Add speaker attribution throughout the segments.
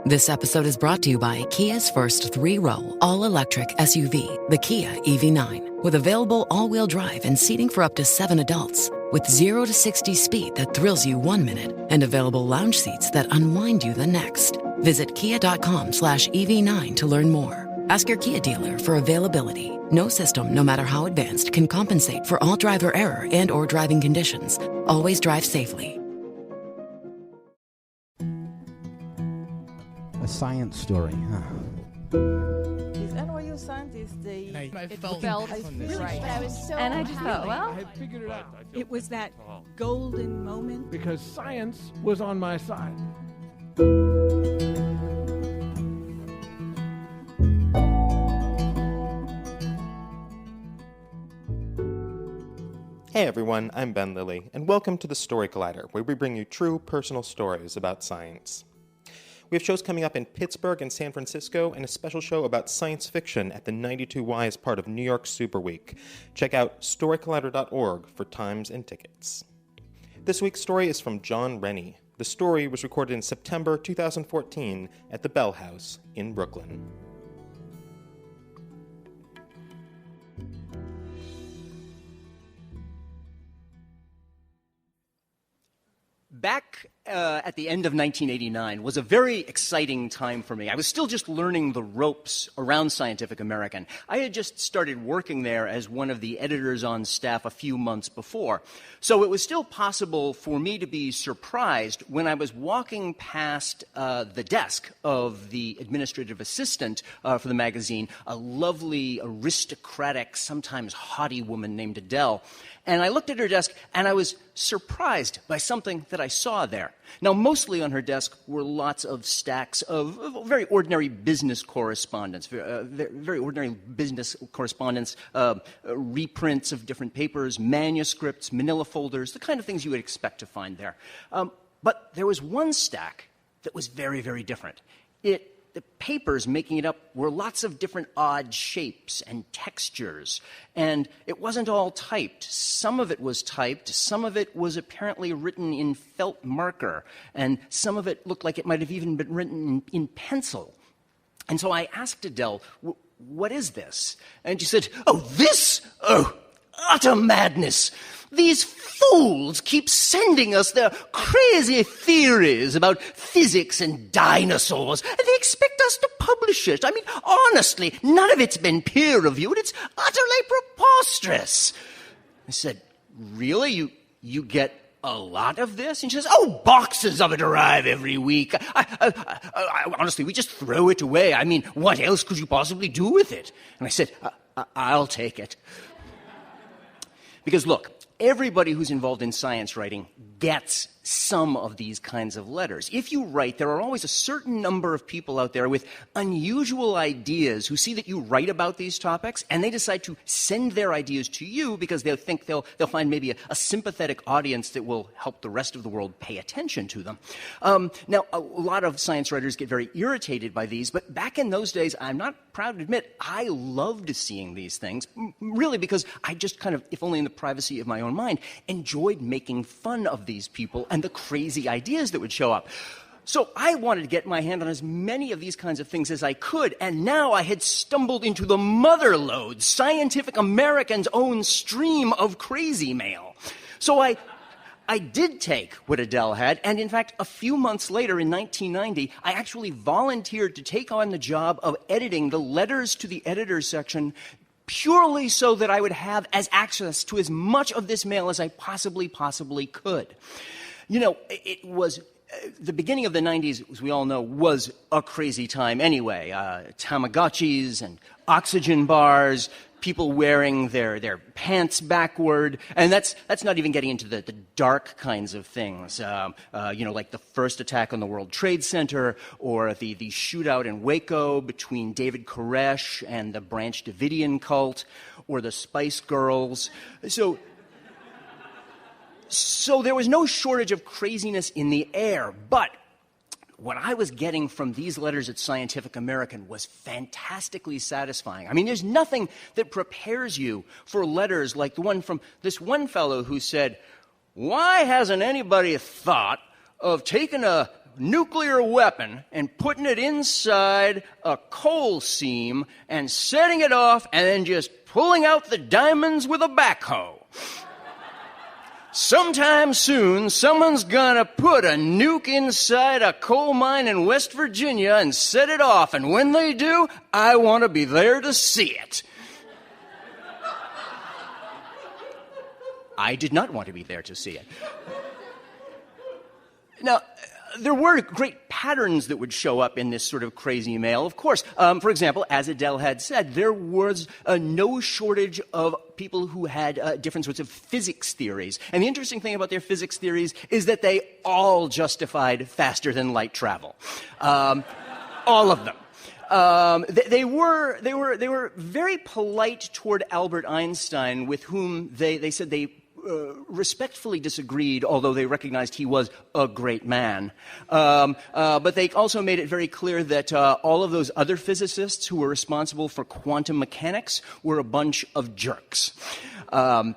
Speaker 1: This episode is brought to you by Kia's first three-row, all-electric SUV, the Kia EV9, with available all-wheel drive and seating for up to 7 adults, with 0 to 60 speed that thrills you 1 minute and available lounge seats that unwind you the next. Visit kia.com/EV9 to learn more. Ask your Kia dealer for availability. No system, no matter how advanced, can compensate for all driver error and or driving conditions. Always drive safely.
Speaker 2: A science story, huh?
Speaker 3: These NYU scientists, they
Speaker 4: felt
Speaker 3: right.
Speaker 4: I was so
Speaker 5: And I just thought, well,
Speaker 6: I had figured it out.
Speaker 4: it was that golden moment.
Speaker 6: Because science was on my side.
Speaker 7: Hey everyone, I'm Ben Lilly, and welcome to the Story Collider, where we bring you true personal stories about science. We have shows coming up in Pittsburgh and San Francisco, and a special show about science fiction at the 92Y as part of New York Super Week. Check out storycollider.org for times and tickets. This week's story is from John Rennie. The story was recorded in September 2014 at the Bell House in Brooklyn.
Speaker 8: Back at the end of 1989 was a very exciting time for me. I was still just learning the ropes around Scientific American. I had just started working there as one of the editors on staff a few months before. So it was still possible for me to be surprised when I was walking past the desk of the administrative assistant for the magazine, a lovely, aristocratic, sometimes haughty woman named Adele. And I looked at her desk, and I was surprised by something that I saw there. Now, mostly on her desk were lots of stacks of very ordinary business correspondence, very ordinary business correspondence, reprints of different papers, manuscripts, manila folders, the kind of things you would expect to find there. But there was one stack that was very, very different. The papers making it up were lots of different odd shapes and textures, and it wasn't all typed. Some of it was typed, some of it was apparently written in felt marker, and some of it looked like it might have even been written in pencil. And so I asked Adele, what is this? And she said, this? Utter madness! These fools keep sending us their crazy theories about physics and dinosaurs, and they expect us to publish it. I mean, honestly, none of it's been peer-reviewed. It's utterly preposterous. I said, really? You get a lot of this? And she says, boxes of it arrive every week. Honestly, we just throw it away. I mean, what else could you possibly do with it? And I said, I'll take it. Because look, everybody who's involved in science writing gets some of these kinds of letters. If you write, there are always a certain number of people out there with unusual ideas who see that you write about these topics, and they decide to send their ideas to you because they think they'll find maybe a sympathetic audience that will help the rest of the world pay attention to them. Now, a lot of science writers get very irritated by these, but back in those days, I'm not proud to admit, I loved seeing these things, really because I just kind of, if only in the privacy of my own mind, enjoyed making fun of these people and the crazy ideas that would show up. So I wanted to get my hand on as many of these kinds of things as I could, and now I had stumbled into the motherlode, Scientific American's own stream of crazy mail. So I did take what Adele had, and in fact, a few months later in 1990, I actually volunteered to take on the job of editing the letters to the editor's section purely so that I would have access to as much of this mail as I possibly could. You know, it was the beginning of the 90s, as we all know, was a crazy time anyway. Tamagotchis and oxygen bars, people wearing their pants backward, and that's not even getting into the dark kinds of things, like the first attack on the World Trade Center, or the shootout in Waco between David Koresh and the Branch Davidian cult, or the Spice Girls. So there was no shortage of craziness in the air, but what I was getting from these letters at Scientific American was fantastically satisfying. I mean, there's nothing that prepares you for letters like the one from this one fellow who said, "Why hasn't anybody thought of taking a nuclear weapon and putting it inside a coal seam and setting it off and then just pulling out the diamonds with a backhoe. Sometime soon, someone's gonna put a nuke inside a coal mine in West Virginia and set it off, and when they do, I want to be there to see it. I did not want to be there to see it. Now, there were great patterns that would show up in this sort of crazy mail, of course. For example, as Adele had said, there was no shortage of people who had different sorts of physics theories. And the interesting thing about their physics theories is that they all justified faster than light travel. All of them. They were very polite toward Albert Einstein, with whom they said they respectfully disagreed, although they recognized he was a great man. But they also made it very clear that all of those other physicists who were responsible for quantum mechanics were a bunch of jerks. But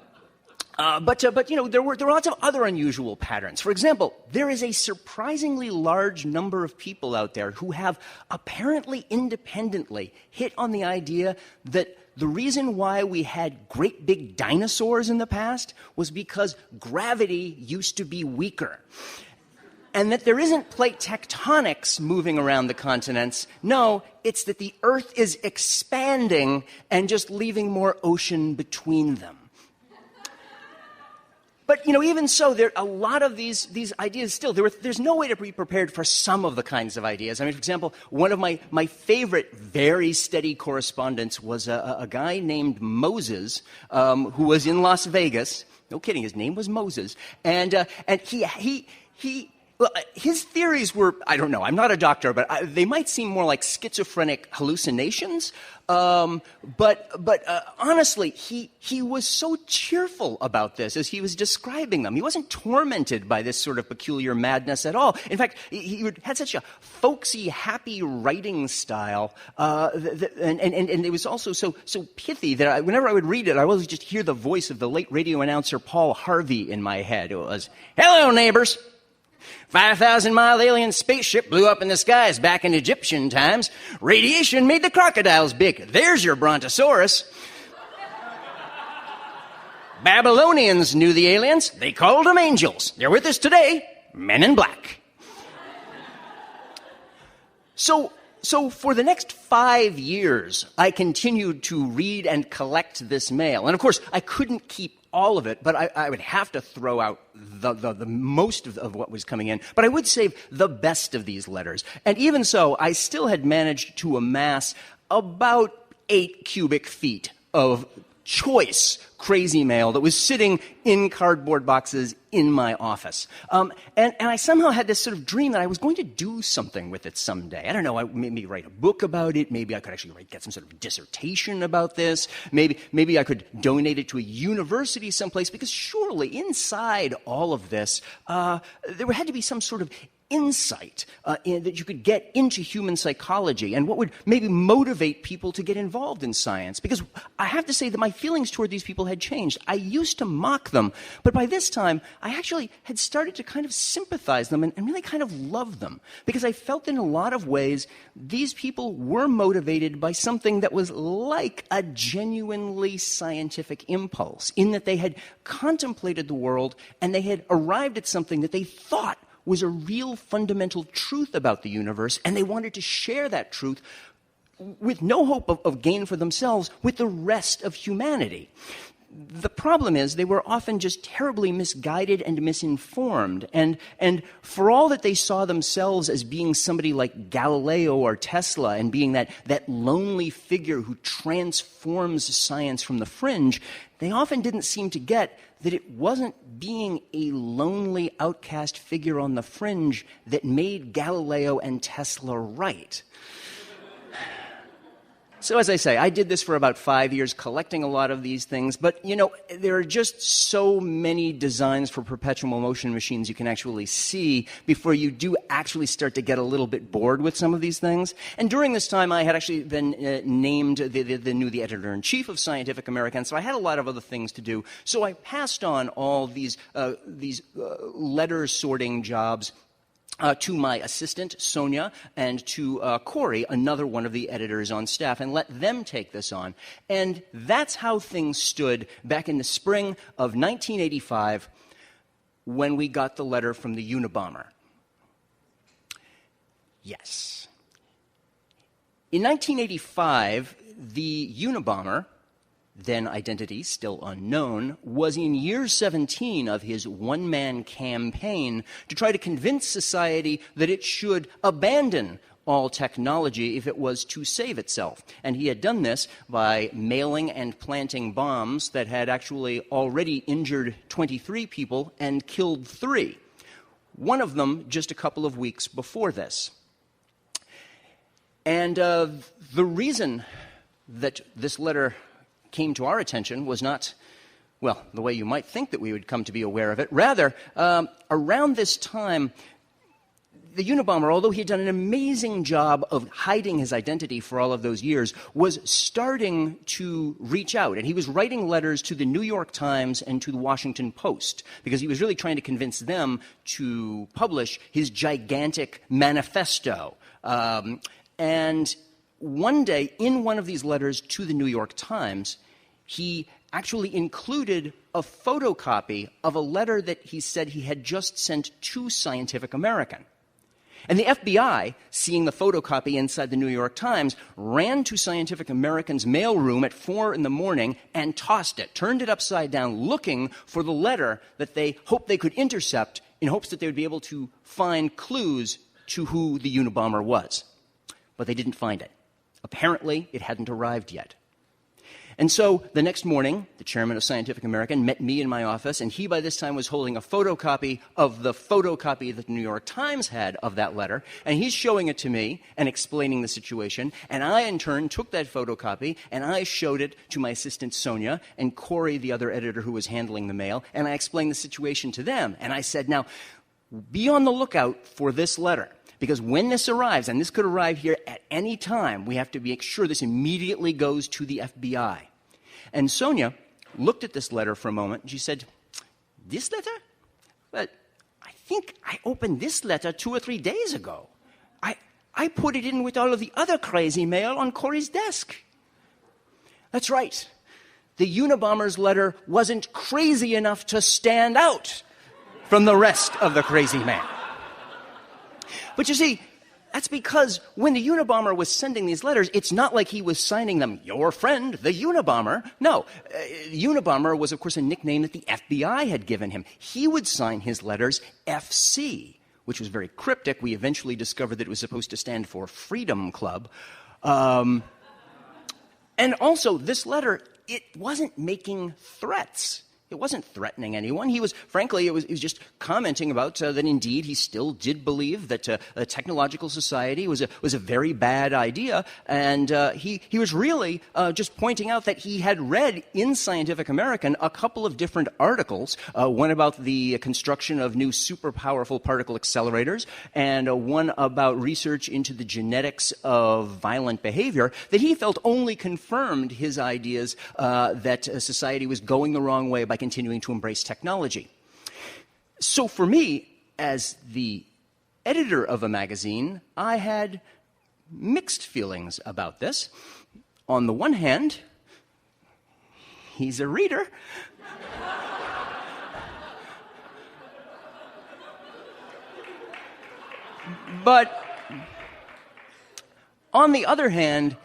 Speaker 8: you know, there were lots of other unusual patterns. For example, there is a surprisingly large number of people out there who have apparently independently hit on the idea that the reason why we had great big dinosaurs in the past was because gravity used to be weaker. And that there isn't plate tectonics moving around the continents. No, it's that the Earth is expanding and just leaving more ocean between them. But, you know, even so, there are a lot of these ideas still. There's no way to be prepared for some of the kinds of ideas. I mean, for example, one of my favorite very steady correspondents was a guy named Moses, who was in Las Vegas. No kidding, his name was Moses. And his theories were, I don't know, I'm not a doctor, but they might seem more like schizophrenic hallucinations. But honestly, he was so cheerful about this as he was describing them. He wasn't tormented by this sort of peculiar madness at all. In fact, he had such a folksy, happy writing style, and it was also so pithy that whenever I would read it, I always just hear the voice of the late radio announcer Paul Harvey in my head. It was, "Hello, neighbors. 5,000-mile alien spaceship blew up in the skies back in Egyptian times. Radiation made the crocodiles big. There's your brontosaurus. Babylonians knew the aliens. They called them angels. They're with us today. Men in black." So for the next 5 years, I continued to read and collect this mail. And of course, I couldn't keep all of it, but I would have to throw out the most of what was coming in. But I would save the best of these letters. And even so, I still had managed to amass about 8 cubic feet of choice crazy mail that was sitting in cardboard boxes in my office. And I somehow had this sort of dream that I was going to do something with it someday. I don't know, maybe write a book about it. Maybe I could actually get some sort of dissertation about this. Maybe I could donate it to a university someplace, because surely inside all of this, there had to be some sort of insight that you could get into human psychology and what would maybe motivate people to get involved in science. Because I have to say that my feelings toward these people had changed. I used to mock them, but by this time, I actually had started to kind of sympathize them and really kind of love them. Because I felt in a lot of ways, these people were motivated by something that was like a genuinely scientific impulse, in that they had contemplated the world and they had arrived at something that they thought was a real fundamental truth about the universe, and they wanted to share that truth with no hope of gain for themselves with the rest of humanity. The problem is they were often just terribly misguided and misinformed, and for all that they saw themselves as being somebody like Galileo or Tesla and being that lonely figure who transforms science from the fringe, they often didn't seem to get that it wasn't being a lonely outcast figure on the fringe that made Galileo and Tesla right. So as I say, I did this for about 5 years, collecting a lot of these things. But, you know, there are just so many designs for perpetual motion machines you can actually see before you do actually start to get a little bit bored with some of these things. And during this time, I had actually been named the editor-in-chief of Scientific American, so I had a lot of other things to do. So I passed on all these letter sorting jobs to my assistant, Sonia, and to Corey, another one of the editors on staff, and let them take this on. And that's how things stood back in the spring of 1985 when we got the letter from the Unabomber. Yes. In 1985, the Unabomber, then identity still unknown, was in year 17 of his one-man campaign to try to convince society that it should abandon all technology if it was to save itself. And he had done this by mailing and planting bombs that had actually already injured 23 people and killed 3. One of them just a couple of weeks before this. And the reason that this letter came to our attention was not, well, the way you might think that we would come to be aware of it. Rather, around this time, the Unabomber, although he had done an amazing job of hiding his identity for all of those years, was starting to reach out. And he was writing letters to the New York Times and to the Washington Post, because he was really trying to convince them to publish his gigantic manifesto. And one day, in one of these letters to the New York Times, he actually included a photocopy of a letter that he said he had just sent to Scientific American. And the FBI, seeing the photocopy inside the New York Times, ran to Scientific American's mailroom at 4 in the morning and tossed it, turned it upside down, looking for the letter that they hoped they could intercept in hopes that they would be able to find clues to who the Unabomber was. But they didn't find it. Apparently, it hadn't arrived yet. And so the next morning, the chairman of Scientific American met me in my office, and he by this time was holding a photocopy of the photocopy that the New York Times had of that letter, and he's showing it to me and explaining the situation, and I in turn took that photocopy and I showed it to my assistant Sonia and Corey, the other editor who was handling the mail, and I explained the situation to them, and I said, now, be on the lookout for this letter. Because when this arrives, and this could arrive here at any time, we have to make sure this immediately goes to the FBI. And Sonia looked at this letter for a moment, and she said, this letter? But I think I opened this letter 2 or 3 days ago. I put it in with all of the other crazy mail on Corey's desk. That's right. The Unabomber's letter wasn't crazy enough to stand out from the rest of the crazy mail. But you see, that's because when the Unabomber was sending these letters, it's not like he was signing them, your friend, the Unabomber. No, Unabomber was, of course, a nickname that the FBI had given him. He would sign his letters FC, which was very cryptic. We eventually discovered that it was supposed to stand for Freedom Club. And also, this letter, it wasn't making threats. It wasn't threatening anyone. He was, frankly, it was just commenting about that indeed he still did believe that a technological society was a very bad idea. And he was really just pointing out that he had read in Scientific American a couple of different articles, one about the construction of new super powerful particle accelerators, and one about research into the genetics of violent behavior, that he felt only confirmed his ideas that society was going the wrong way by continuing to embrace technology. So for me, as the editor of a magazine, I had mixed feelings about this. On the one hand, he's a reader. But on the other hand,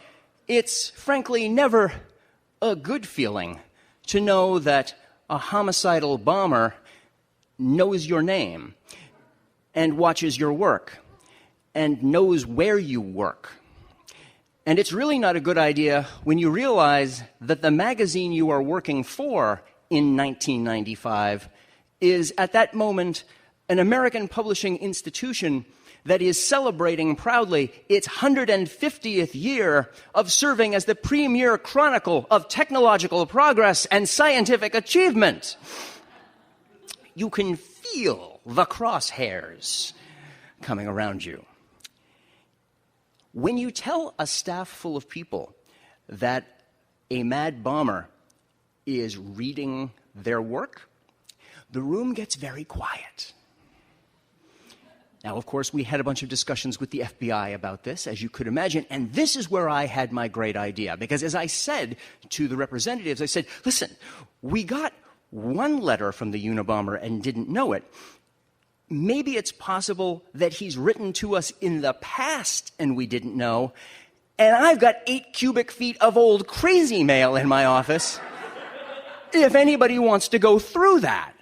Speaker 8: it's frankly never a good feeling to know that a homicidal bomber knows your name and watches your work and knows where you work. And it's really not a good idea when you realize that the magazine you are working for in 1995 is, at that moment, an American publishing institution that is celebrating proudly its 150th year of serving as the premier chronicle of technological progress and scientific achievement. You can feel the crosshairs coming around you. When you tell a staff full of people that a mad bomber is reading their work, the room gets very quiet. Now, of course, we had a bunch of discussions with the FBI about this, as you could imagine, and this is where I had my great idea. Because as I said to the representatives, I said, listen, we got one letter from the Unabomber and didn't know it. Maybe it's possible that he's written to us in the past and we didn't know. And I've got 8 cubic feet of old crazy mail in my office. If anybody wants to go through that.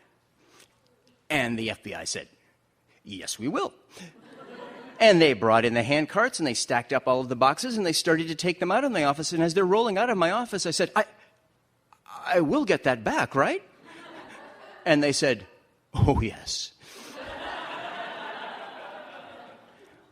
Speaker 8: And the FBI said, yes, we will. And they brought in the hand carts and they stacked up all of the boxes and they started to take them out of my office. And as they're rolling out of my office, I said, I will get that back, right? And they said, oh, yes.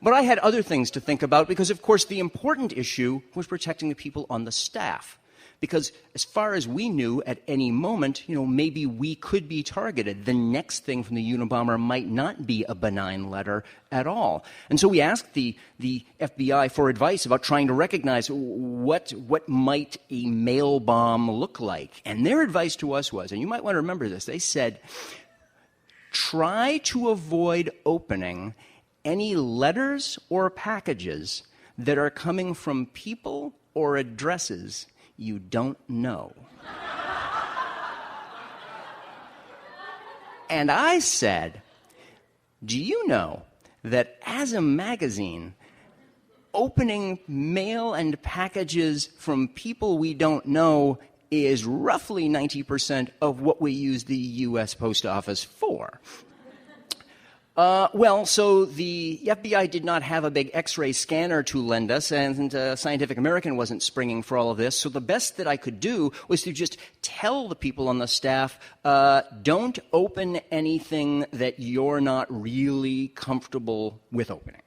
Speaker 8: But I had other things to think about because, of course, the important issue was protecting the people on the staff. Because as far as we knew, at any moment, maybe we could be targeted. The next thing from the Unabomber might not be a benign letter at all. And so we asked the FBI for advice about trying to recognize what might a mail bomb look like. And their advice to us was, and you might want to remember this, they said, try to avoid opening any letters or packages that are coming from people or addresses you don't know. And I said, do you know that as a magazine, opening mail and packages from people we don't know is roughly 90% of what we use the U.S. Post Office for? So the FBI did not have a big X-ray scanner to lend us, and Scientific American wasn't springing for all of this. So the best that I could do was to just tell the people on the staff, don't open anything that you're not really comfortable with opening.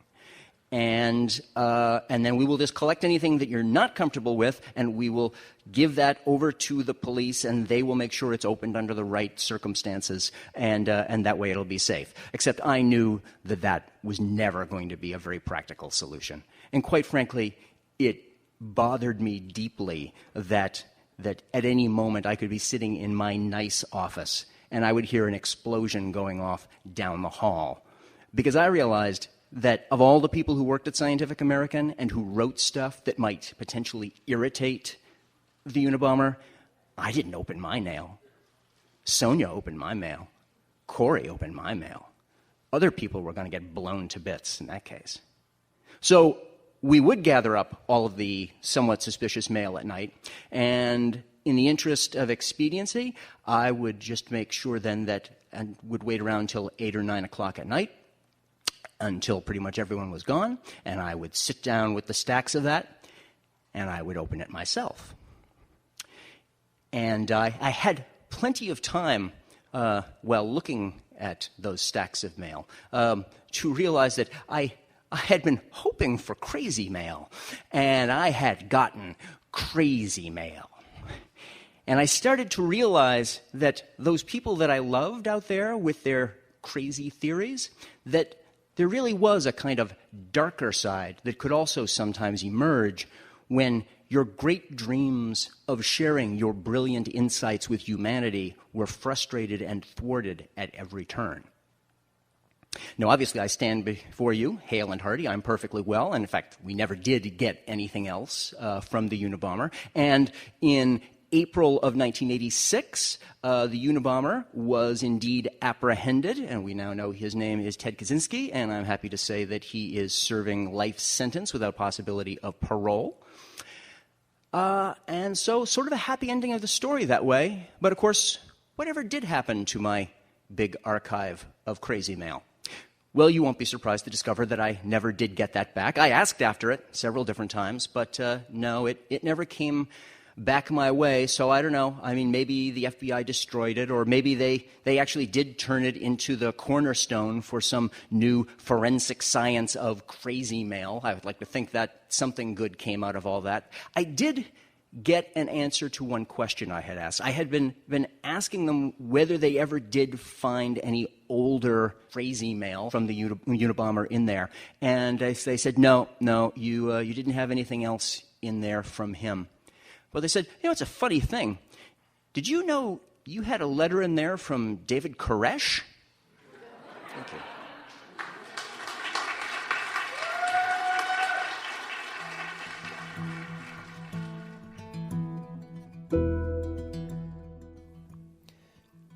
Speaker 8: And then we will just collect anything that you're not comfortable with, and we will give that over to the police, and they will make sure it's opened under the right circumstances, and that way it'll be safe. Except I knew that was never going to be a very practical solution. And quite frankly, it bothered me deeply that at any moment I could be sitting in my nice office, and I would hear an explosion going off down the hall. Because I realized that of all the people who worked at Scientific American and who wrote stuff that might potentially irritate the Unabomber, I didn't open my mail. Sonia opened my mail. Corey opened my mail. Other people were going to get blown to bits in that case. So we would gather up all of the somewhat suspicious mail at night, and in the interest of expediency, I would just make sure then that I would wait around until 8 or 9 o'clock at night, until pretty much everyone was gone, and I would sit down with the stacks of that, and I would open it myself. And I had plenty of time while looking at those stacks of mail to realize that I had been hoping for crazy mail, and I had gotten crazy mail. And I started to realize that those people that I loved out there with their crazy theories, that there really was a kind of darker side that could also sometimes emerge when your great dreams of sharing your brilliant insights with humanity were frustrated and thwarted at every turn. Now, obviously, I stand before you, hale and hearty. I'm perfectly well. And in fact, we never did get anything else from the Unabomber. And in April of 1986, the Unabomber was indeed apprehended, and we now know his name is Ted Kaczynski, and I'm happy to say that he is serving life sentence without possibility of parole. And so sort of a happy ending of the story that way. But of course, whatever did happen to my big archive of crazy mail? Well, you won't be surprised to discover that I never did get that back. I asked after it several different times, but no, it never came back my way. So I don't know. I mean, maybe the FBI destroyed it, or maybe they actually did turn it into the cornerstone for some new forensic science of crazy mail. I would like to think that something good came out of all that. I did get an answer to one question I had asked. I had been asking them whether they ever did find any older crazy mail from the Unabomber in there. And they said, no, you didn't have anything else in there from him. Well, they said, it's a funny thing. Did you know you had a letter in there from David Koresh? Thank you.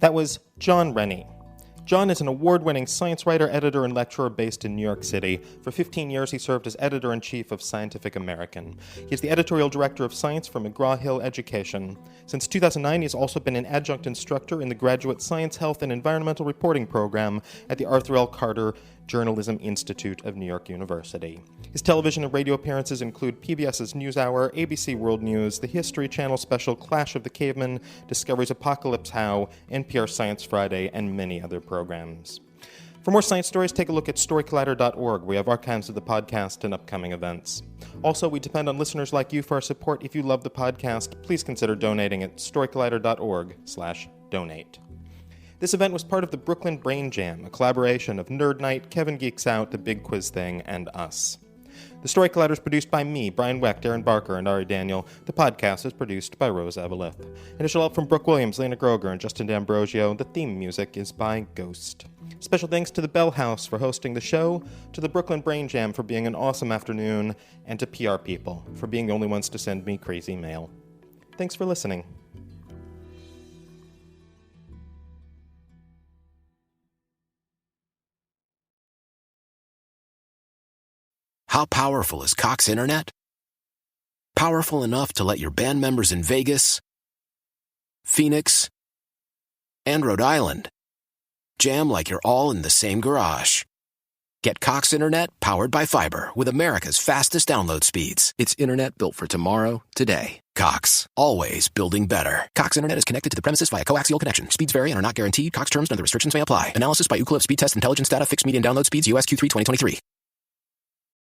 Speaker 7: That was John Rennie. John is an award-winning science writer, editor, and lecturer based in New York City. For 15 years, he served as editor-in-chief of Scientific American. He is the editorial director of science for McGraw-Hill Education. Since 2009, he has also been an adjunct instructor in the Graduate Science, Health, and Environmental Reporting program at the Arthur L. Carter Journalism Institute of New York University. His television and radio appearances include PBS's NewsHour, ABC World News, the History Channel special Clash of the Cavemen, Discovery's Apocalypse How, NPR Science Friday, and many other programs. For more science stories, take a look at storycollider.org. We have archives of the podcast and upcoming events. Also, we depend on listeners like you for our support. If you love the podcast, please consider donating at storycollider.org/donate. This event was part of the Brooklyn Brain Jam, a collaboration of Nerd Night, Kevin Geeks Out, The Big Quiz Thing, and us. The Story Collider is produced by me, Brian Wecht, Aaron Barker, and Ari Daniel. The podcast is produced by Rose Avalith. Additional help from Brooke Williams, Lena Groger, and Justin D'Ambrosio. The theme music is by Ghost. Special thanks to the Bell House for hosting the show, to the Brooklyn Brain Jam for being an awesome afternoon, and to PR People for being the only ones to send me crazy mail. Thanks for listening.
Speaker 5: How powerful is Cox Internet? Powerful enough to let your band members in Vegas, Phoenix, and Rhode Island jam like you're all in the same garage. Get Cox Internet powered by fiber with America's fastest download speeds. It's internet built for tomorrow, today. Cox, always building better. Cox Internet is connected to the premises via coaxial connection. Speeds vary and are not guaranteed. Cox terms and other restrictions may apply. Analysis by Ookla of Speed Test Intelligence Data. Fixed median download speeds. US Q3 2023.